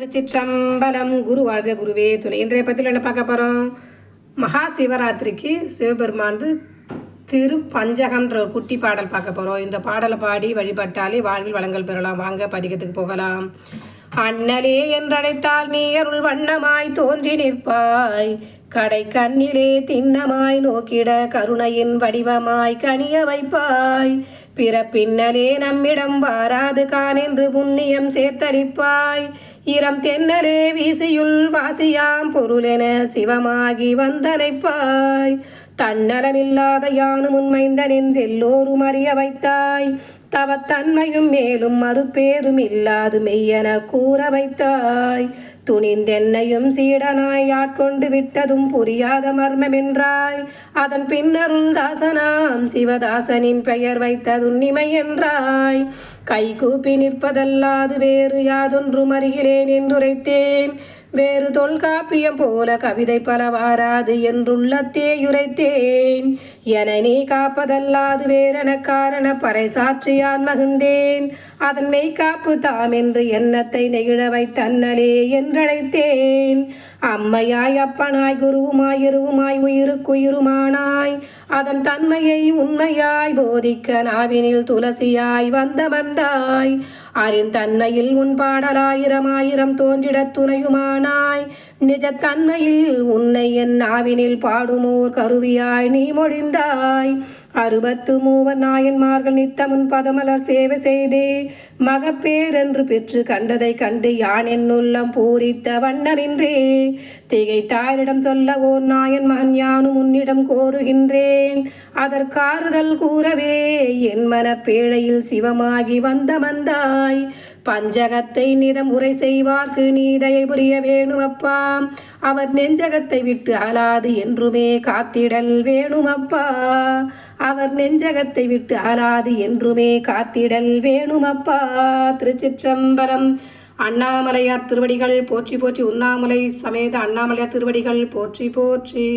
திருச்சிற்றம்பலம். குரு வாழ்க குருவே துணை. இன்றைய பற்றியில் என்ன பார்க்க போகிறோம்? மகா சிவராத்திரிக்கு சிவபெருமான் திருப்பஞ்சகம்ன்ற ஒரு குட்டி பாடல் பார்க்க போகிறோம். இந்த பாடலை பாடி வழிபட்டாலே வாழ்வில் வளங்கள் பெறலாம். வாங்க பதிகத்துக்கு போகலாம். அண்ணலே என்றழைத்தால் நீ அருள் வண்ணமாய் தோன்றி நிற்பாய். கடை கண்ணிலே திண்ணமாய் நோக்கிட கருணையின் வடிவமாய் கனிய வைப்பாய். பிறப்பின்னலே நம்மிடம் வாராது காணென்று புண்ணியம் சேர்த்தளிப்பாய். இரம் தென்னலே வீசியுள் வாசியாம் பொருளென சிவமாகி வந்தனைப்பாய். தன்னலமில்லாத யானும் உண்மைந்தன் என்றெல்லோரும் அறிய வைத்தாய். தவத்தன்மையும் மேலும் மறுப்பேதும் இல்லாது மெய்யென கூற வைத்தாய். துணிந்தென்னையும் சீடனாய் ஆட்கொண்டு விட்டதும் புரியாத மர்மமென்றாய். அதன் பின்னருள் தாசனாம் சிவதாசனின் பெயர் வைத்ததுன்னிமை என்றாய். கை கூப்பி நிற்பதல்லாது வேறு யாதொன்றும் அறிகிறேன் என்றுரைத்தேன். வேறு தொல்காப்பியம் போல கவிதை பல வாராது என்றுள்ளத்தே யுரைத்தேன். என நீ காப்பதல்லாது வேறென காரண பறை சாற்றியான் மகிழ்ந்தேன். அதன் மெய்காப்பு தாம் என்று எண்ணத்தை நெகிழ வைத்தன்னலே என்றழைத்தேன். அம்மையாய் அப்பனாய் குருவுமாய் இருவுமாய் உயிருக்குயிருமானாய். அதன் தன்மையை உண்மையாய் போதிக்க நாவினில் துளசியாய் வந்தாய். அறிந்தன்மையில் உன் பாடலாயிரமாயிரம் தோன்றிடத் துணையுமானாய். நிஜத்தன்மையில் உன்னை என் நாவினில் பாடுமோர் கருவியாய் நீ மொழிந்தாய். 63 நாயன்மார்கள் நித்தமுன் பதமலர் சேவை செய்தே மகப்பேரென்று பெற்று கண்டதை கண்டு யான் என்னுள்ளம் பூரித்த வண்ணமின்றே. திகைத்தாரிடம் சொல்ல ஓர் நாயன் மகன் யானும் உன்னிடம் கோருகின்றேன். அதற்காறுதல் கூறவே என் மனப்பேழையில் சிவமாகி வந்தாய். பஞ்சகத்தை நிதம் உரை செய்வார்க்கு நீதையை புரிய வேணுமப்பா. அவர் நெஞ்சகத்தை விட்டு அலாது என்றுமே காத்திடல் வேணுமப்பா. அவர் நெஞ்சகத்தை விட்டு அலாது என்றுமே காத்திடல் வேணுமப்பா. திருச்சிற்றம்பலம். அண்ணாமலையார் திருவடிகள் போற்றி போற்றி. உண்ணாமலை சமேத அண்ணாமலையார் திருவடிகள் போற்றி போற்றி.